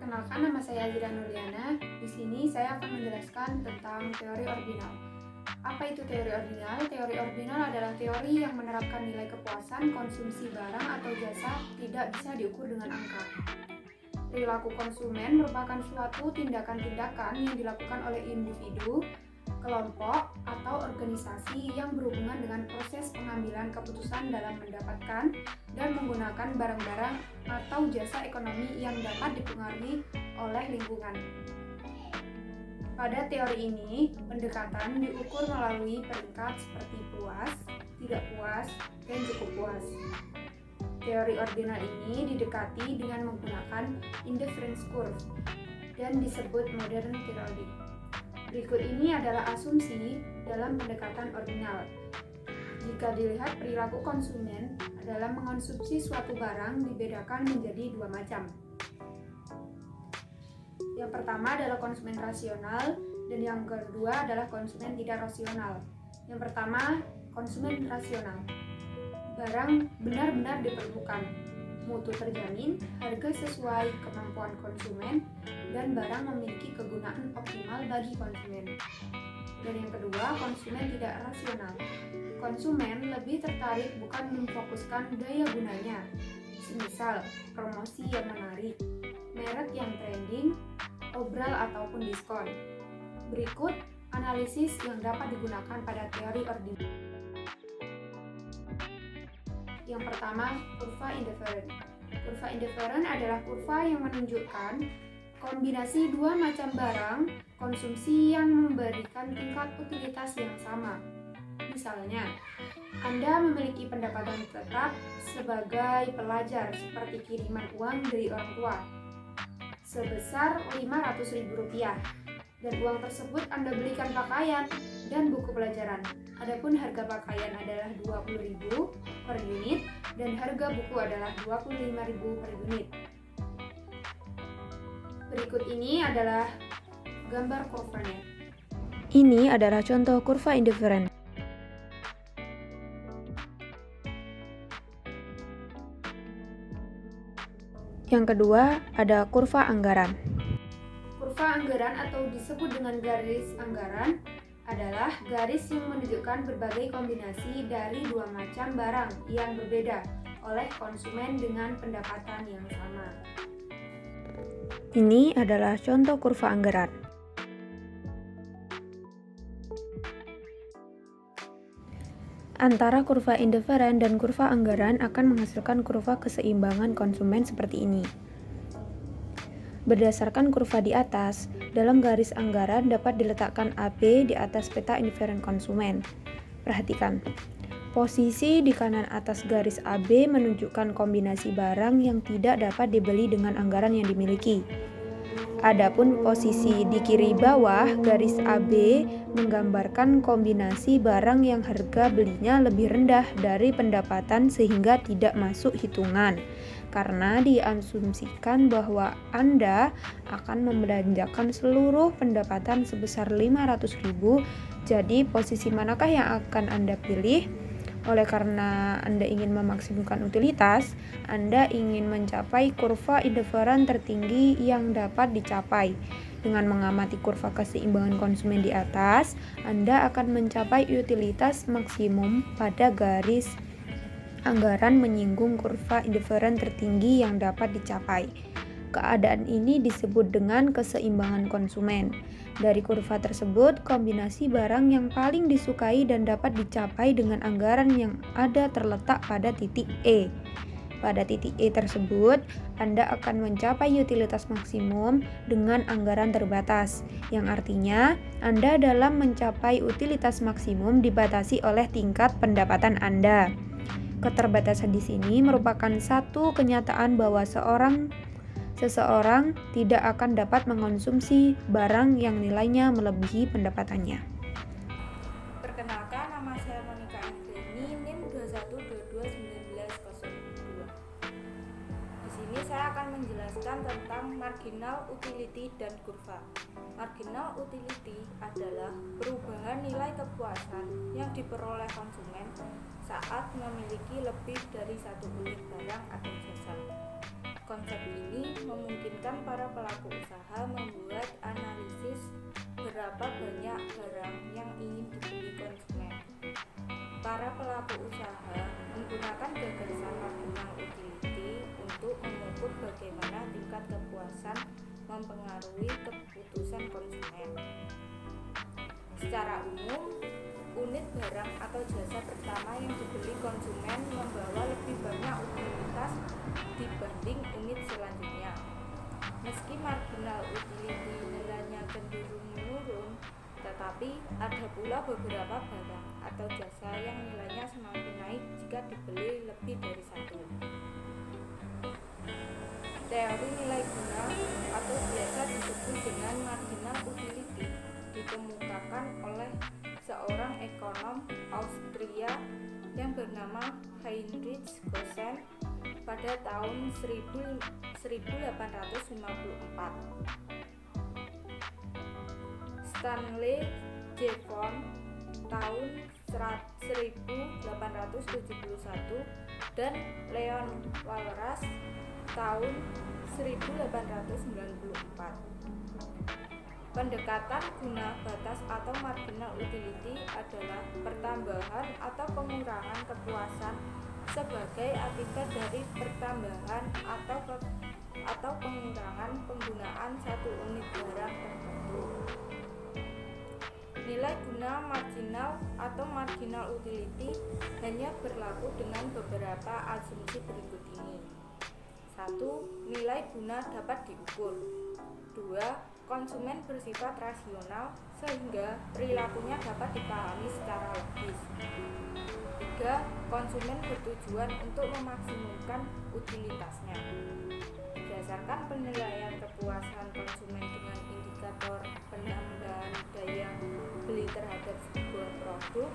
Perkenalkan, nama saya Azira Nurliana. Di sini saya akan menjelaskan tentang teori ordinal. Apa itu teori ordinal? Teori ordinal adalah teori yang menerapkan nilai kepuasan konsumsi barang atau jasa tidak bisa diukur dengan angka. Perilaku konsumen merupakan suatu tindakan-tindakan yang dilakukan oleh individu, kelompok, atau organisasi yang berhubungan dengan proses pengambilan keputusan dalam mendapatkan dan menggunakan barang-barang atau jasa ekonomi yang dapat dipengaruhi oleh lingkungan. Pada teori ini, pendekatan diukur melalui peringkat seperti puas, tidak puas, dan cukup puas. Teori ordinal ini didekati dengan menggunakan indifference curve dan disebut modern theory. Berikut ini adalah asumsi dalam pendekatan ordinal. Jika dilihat perilaku konsumen dalam mengonsumsi suatu barang dibedakan menjadi dua macam. Yang pertama adalah konsumen rasional dan yang kedua adalah konsumen tidak rasional. Yang pertama, konsumen rasional. Barang benar-benar diperlukan, mutu terjamin, harga sesuai kemampuan konsumen, dan barang memiliki kegunaan optimal bagi konsumen. Dan yang kedua, konsumen tidak rasional. Konsumen lebih tertarik bukan memfokuskan daya gunanya, semisal promosi yang menarik, merek yang trending, obral ataupun diskon. Berikut analisis yang dapat digunakan pada teori ordinal. Yang pertama, kurva indifferent. Kurva indifferent adalah kurva yang menunjukkan kombinasi dua macam barang konsumsi yang memberikan tingkat utilitas yang sama. Misalnya, Anda memiliki pendapatan tetap sebagai pelajar seperti kiriman uang dari orang tua sebesar Rp500.000 dan uang tersebut Anda belikan pakaian dan buku pelajaran. Adapun harga pakaian adalah Rp20.000 per unit dan harga buku adalah Rp25.000 per unit. Berikut ini adalah gambar kurvanya. Ini adalah contoh kurva indifferent. Yang kedua, ada kurva anggaran. Kurva anggaran atau disebut dengan garis anggaran adalah garis yang menunjukkan berbagai kombinasi dari dua macam barang yang berbeda oleh konsumen dengan pendapatan yang sama. Ini adalah contoh kurva anggaran. Antara kurva indifferent dan kurva anggaran akan menghasilkan kurva keseimbangan konsumen seperti ini. Berdasarkan kurva di atas, dalam garis anggaran dapat diletakkan AB di atas peta indifferent konsumen. Perhatikan, posisi di kanan atas garis AB menunjukkan kombinasi barang yang tidak dapat dibeli dengan anggaran yang dimiliki. Adapun posisi di kiri bawah garis AB menggambarkan kombinasi barang yang harga belinya lebih rendah dari pendapatan sehingga tidak masuk hitungan, karena diasumsikan bahwa Anda akan membelanjakan seluruh pendapatan sebesar Rp500.000. Jadi posisi manakah yang akan Anda pilih? Oleh karena Anda ingin memaksimalkan utilitas, Anda ingin mencapai kurva indifferent tertinggi yang dapat dicapai. Dengan mengamati kurva keseimbangan konsumen di atas, Anda akan mencapai utilitas maksimum pada garis anggaran menyinggung kurva indifferent tertinggi yang dapat dicapai. Keadaan ini disebut dengan keseimbangan konsumen. Dari kurva tersebut, kombinasi barang yang paling disukai dan dapat dicapai dengan anggaran yang ada terletak pada titik E. Pada titik E tersebut, Anda akan mencapai utilitas maksimum dengan anggaran terbatas, yang artinya Anda dalam mencapai utilitas maksimum dibatasi oleh tingkat pendapatan Anda. Keterbatasan di sini merupakan satu kenyataan bahwa seseorang tidak akan dapat mengonsumsi barang yang nilainya melebihi pendapatannya. Perkenalkan, nama saya Monica Anggreni, NIM 21221902. Di sini saya akan menjelaskan tentang marginal utility dan kurva. Marginal utility adalah perubahan nilai kepuasan yang diperoleh konsumen saat memiliki lebih dari satu unit barang atau jasa. Konsep ini memungkinkan para pelaku usaha membuat analisis berapa banyak barang yang ingin dibeli konsumen. Para pelaku usaha menggunakan gagasan marginal utility untuk mengukur bagaimana tingkat kepuasan mempengaruhi keputusan konsumen. Secara umum, unit barang atau jasa pertama yang dibeli konsumen membawa lebih banyak utilitas dibanding unit selanjutnya. Meski marginal utility nilainya cenderung menurun, tetapi ada pula beberapa barang atau jasa yang nilainya semakin naik jika dibeli lebih dari satu. Teori nilai guna atau biasa disebut dengan marginal utility dikemukakan oleh seorang ekonom Austria yang bernama Heinrich Gossen pada tahun 1854. Stanley Jevons tahun 1871 dan Leon Walras tahun 1894. Pendekatan guna batas atau marginal utility adalah pertambahan atau pengurangan kepuasan sebagai akibat dari pertambahan atau pengurangan penggunaan satu unit barang tertentu. Nilai guna marginal atau marginal utility hanya berlaku dengan beberapa asumsi berikut ini. 1. Nilai guna dapat diukur. 2. Konsumen bersifat rasional sehingga perilakunya dapat dipahami secara logis. 3. Konsumen bertujuan untuk memaksimumkan utilitasnya. Berdasarkan penilaian kepuasan konsumen dengan indikator penambahan daya beli terhadap sebuah produk,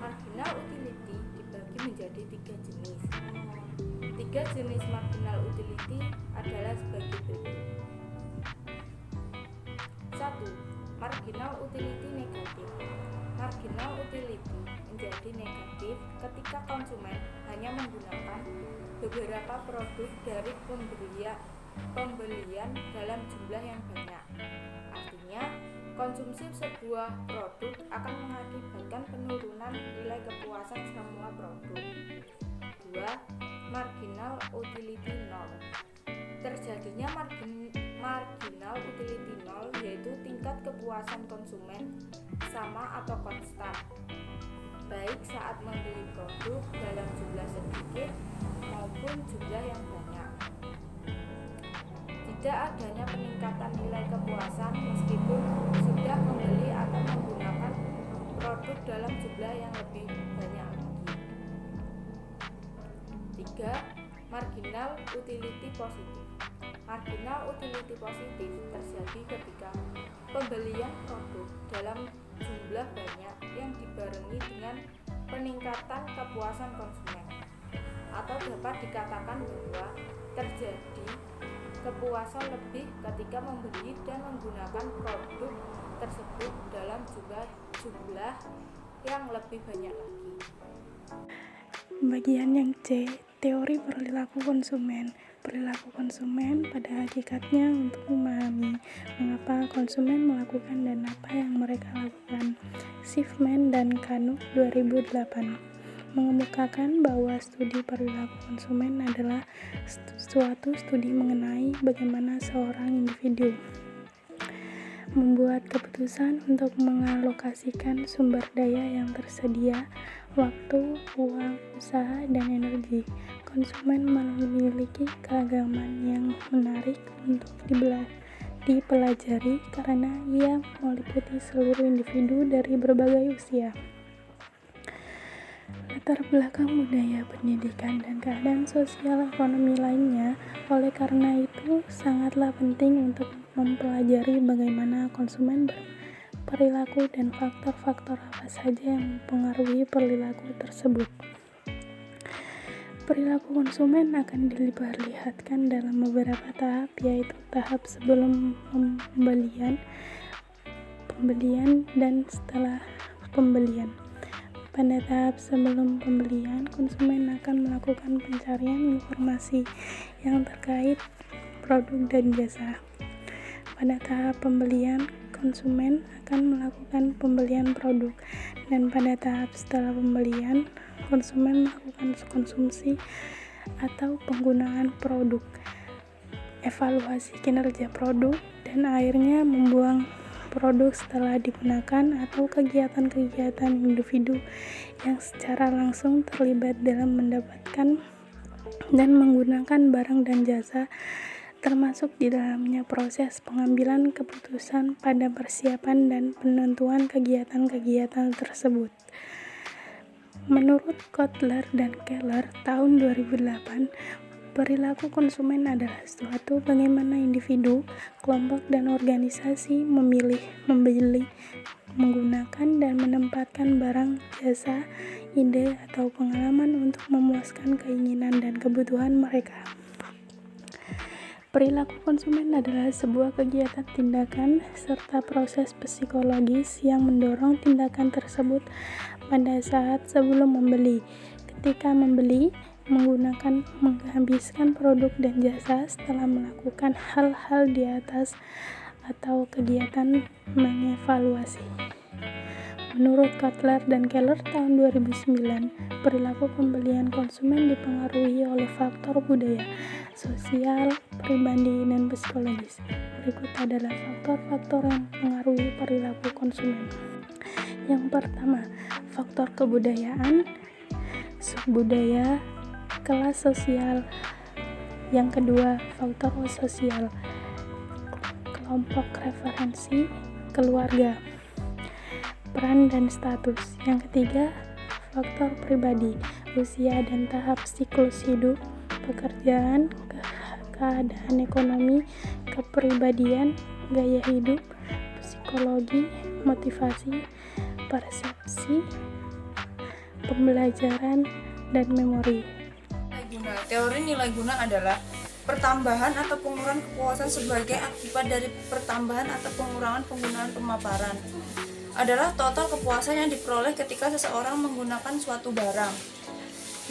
marginal utility dibagi menjadi 3 jenis. 3 jenis marginal utility adalah sebagai berikut. 1. Marginal utility negatif. Marginal utility menjadi negatif ketika konsumen hanya menggunakan beberapa produk dari pembelian dalam jumlah yang banyak. Artinya, konsumsi sebuah produk akan mengakibatkan penurunan nilai kepuasan semua produk. 2. Marginal utility nol. Terjadinya marginal utility nol yaitu tingkat kepuasan konsumen sama atau konstan, baik saat membeli produk dalam jumlah sedikit maupun jumlah yang banyak. Tidak adanya peningkatan nilai kepuasan meskipun sudah membeli atau menggunakan produk dalam jumlah yang lebih banyak lagi. 3. Marginal utility positif. Marginal utility positif terjadi ketika pembelian produk dalam jumlah banyak yang dibarengi dengan peningkatan kepuasan konsumen, atau dapat dikatakan bahwa terjadi kepuasan lebih ketika membeli dan menggunakan produk tersebut dalam jumlah yang lebih banyak lagi. Bagian yang C, teori perilaku konsumen. Perilaku konsumen pada hakikatnya untuk memahami mengapa konsumen melakukan dan apa yang mereka lakukan. Schiffman dan Canuck 2008 mengemukakan bahwa studi perilaku konsumen adalah suatu studi mengenai bagaimana seorang individu membuat keputusan untuk mengalokasikan sumber daya yang tersedia, waktu, uang, usaha, dan energi. Konsumen memiliki keragaman yang menarik untuk dipelajari karena ia meliputi seluruh individu dari berbagai usia, latar belakang budaya, pendidikan, dan keadaan sosial ekonomi lainnya. Oleh karena itu, sangatlah penting untuk mempelajari bagaimana konsumen berperilaku dan faktor-faktor apa saja yang mempengaruhi perilaku tersebut. Perilaku konsumen akan diperlihatkan dalam beberapa tahap, yaitu tahap sebelum pembelian, dan setelah pembelian. Pada tahap sebelum pembelian, konsumen akan melakukan pencarian informasi yang terkait produk dan jasa. Pada tahap pembelian, konsumen akan melakukan pembelian produk, dan pada tahap setelah pembelian, konsumen melakukan konsumsi atau penggunaan produk, evaluasi kinerja produk, dan akhirnya membuang produk setelah digunakan, atau kegiatan-kegiatan individu yang secara langsung terlibat dalam mendapatkan dan menggunakan barang dan jasa, termasuk di dalamnya proses pengambilan keputusan pada persiapan dan penentuan kegiatan-kegiatan tersebut. Menurut Kotler dan Keller tahun 2008, perilaku konsumen adalah suatu bagaimana individu, kelompok, dan organisasi memilih, membeli, menggunakan, dan menempatkan barang, jasa, ide, atau pengalaman untuk memuaskan keinginan dan kebutuhan mereka. Perilaku konsumen adalah sebuah kegiatan tindakan serta proses psikologis yang mendorong tindakan tersebut pada saat sebelum membeli, ketika membeli, menggunakan, menghabiskan produk dan jasa setelah melakukan hal-hal di atas, atau kegiatan mengevaluasi. Menurut Kotler dan Keller tahun 2009, perilaku pembelian konsumen dipengaruhi oleh faktor budaya, sosial, pribadi, dan psikologis. Berikut adalah faktor-faktor yang mempengaruhi perilaku konsumen. Yang pertama, faktor kebudayaan, subbudaya, kelas sosial. Yang kedua, faktor sosial, kelompok referensi, keluarga, peran dan status. Yang ketiga, faktor pribadi, usia dan tahap siklus hidup, pekerjaan, keadaan ekonomi, kepribadian, gaya hidup, psikologi, motivasi, persepsi, pembelajaran, dan memori. Teori nilai guna adalah pertambahan atau pengurangan kepuasan sebagai akibat dari pertambahan atau pengurangan penggunaan pemaparan. Adalah total kepuasan yang diperoleh ketika seseorang menggunakan suatu barang.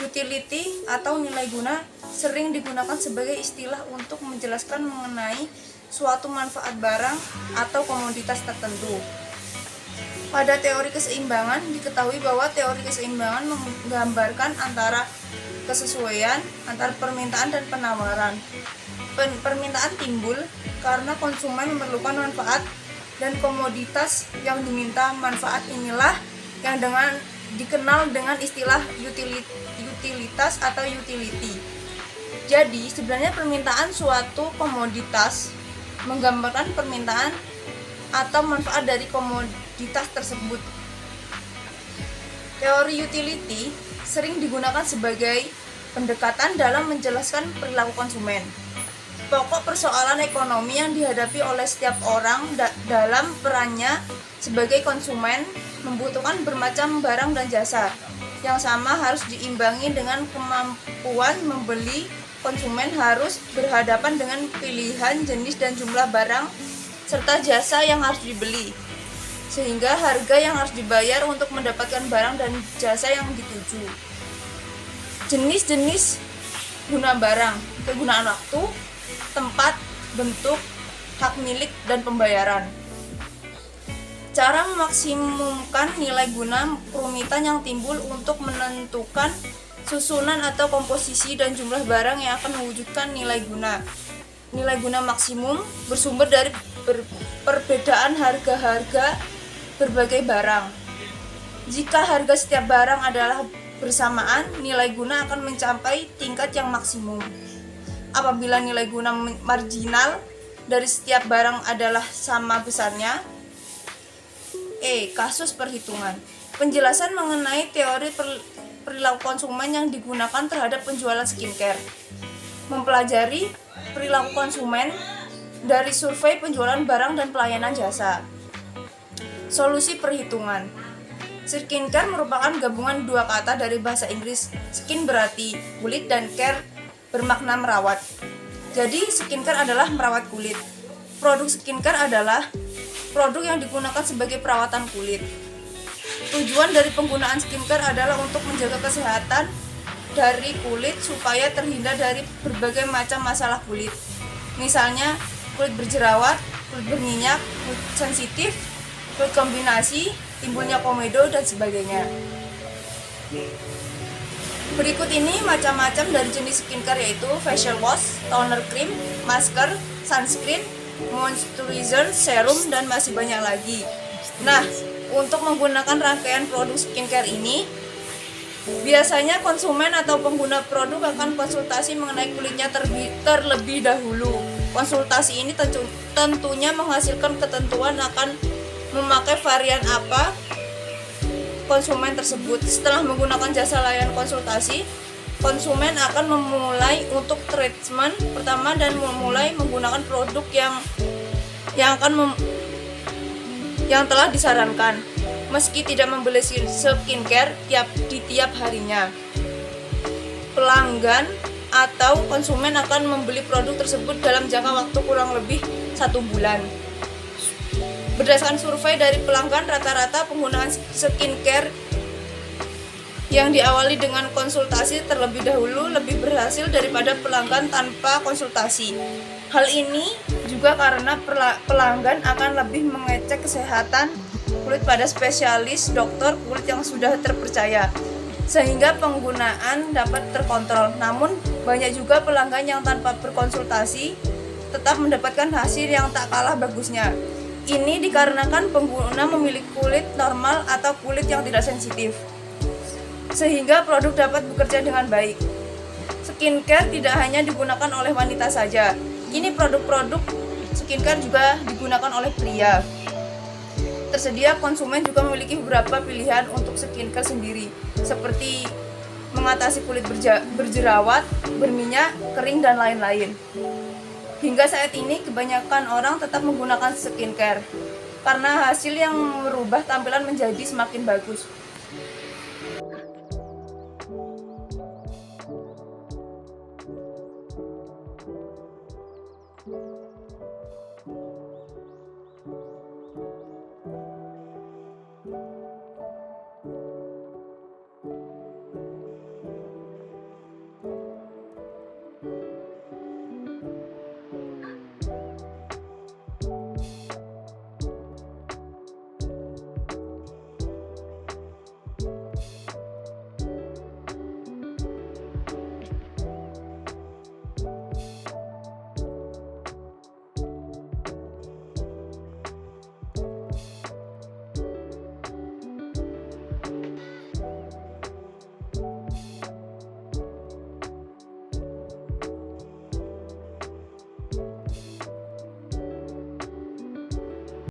Utility atau nilai guna sering digunakan sebagai istilah untuk menjelaskan mengenai suatu manfaat barang atau komoditas tertentu. Pada teori keseimbangan, diketahui bahwa teori keseimbangan menggambarkan antara kesesuaian antara permintaan dan penawaran. Permintaan timbul karena konsumen memerlukan manfaat, dan komoditas yang diminta manfaat inilah yang dikenal dengan istilah utilitas atau utility. Jadi sebenarnya permintaan suatu komoditas menggambarkan permintaan atau manfaat dari komoditas tersebut. Teori utility sering digunakan sebagai pendekatan dalam menjelaskan perilaku konsumen. Pokok persoalan ekonomi yang dihadapi oleh setiap orang dalam perannya sebagai konsumen membutuhkan bermacam barang dan jasa yang sama harus diimbangi dengan kemampuan membeli. Konsumen harus berhadapan dengan pilihan jenis dan jumlah barang serta jasa yang harus dibeli, sehingga harga yang harus dibayar untuk mendapatkan barang dan jasa yang dituju. Jenis-jenis guna barang, kegunaan waktu, tempat, bentuk, hak milik, dan pembayaran. Cara memaksimumkan nilai guna perumitan yang timbul untuk menentukan susunan atau komposisi dan jumlah barang yang akan mewujudkan nilai guna. Nilai guna maksimum bersumber dari perbedaan harga-harga berbagai barang. Jika harga setiap barang adalah bersamaan, nilai guna akan mencapai tingkat yang maksimum. Apabila nilai guna marginal dari setiap barang adalah sama besarnya. Kasus perhitungan. Penjelasan mengenai teori perilaku konsumen yang digunakan terhadap penjualan skincare. Mempelajari perilaku konsumen dari survei penjualan barang dan pelayanan jasa. Solusi perhitungan. Skincare merupakan gabungan dua kata dari bahasa Inggris. Skin berarti kulit dan care bermakna merawat. Jadi skincare adalah merawat kulit. Produk skincare adalah produk yang digunakan sebagai perawatan kulit. Tujuan dari penggunaan skincare adalah untuk menjaga kesehatan dari kulit supaya terhindar dari berbagai macam masalah kulit. Misalnya kulit berjerawat, kulit berminyak, kulit sensitif, kulit kombinasi, timbulnya komedo, dan sebagainya. Berikut ini macam-macam dari jenis skincare, yaitu facial wash, toner cream, masker, sunscreen, moisturizer, serum, dan masih banyak lagi. Nah, untuk menggunakan rangkaian produk skincare ini, biasanya konsumen atau pengguna produk akan konsultasi mengenai kulitnya terlebih dahulu. Konsultasi ini tentunya menghasilkan ketentuan akan memakai varian apa konsumen tersebut. Setelah menggunakan jasa layanan konsultasi, konsumen akan memulai untuk treatment pertama dan memulai menggunakan produk yang telah disarankan, meski tidak membeli skincare di tiap harinya. Pelanggan atau konsumen akan membeli produk tersebut dalam jangka waktu kurang lebih 1 bulan. Berdasarkan survei dari pelanggan, rata-rata penggunaan skincare yang diawali dengan konsultasi terlebih dahulu lebih berhasil daripada pelanggan tanpa konsultasi. Hal ini juga karena pelanggan akan lebih mengecek kesehatan kulit pada spesialis dokter kulit yang sudah terpercaya, sehingga penggunaan dapat terkontrol. Namun, banyak juga pelanggan yang tanpa berkonsultasi tetap mendapatkan hasil yang tak kalah bagusnya. Ini dikarenakan pengguna memiliki kulit normal atau kulit yang tidak sensitif, sehingga produk dapat bekerja dengan baik. Skincare tidak hanya digunakan oleh wanita saja. Kini produk-produk skincare juga digunakan oleh pria. Tersedia konsumen juga memiliki beberapa pilihan untuk skincare sendiri, seperti mengatasi kulit berjerawat, berminyak, kering, dan lain-lain. Hingga saat ini kebanyakan orang tetap menggunakan skincare karena hasil yang merubah tampilan menjadi semakin bagus.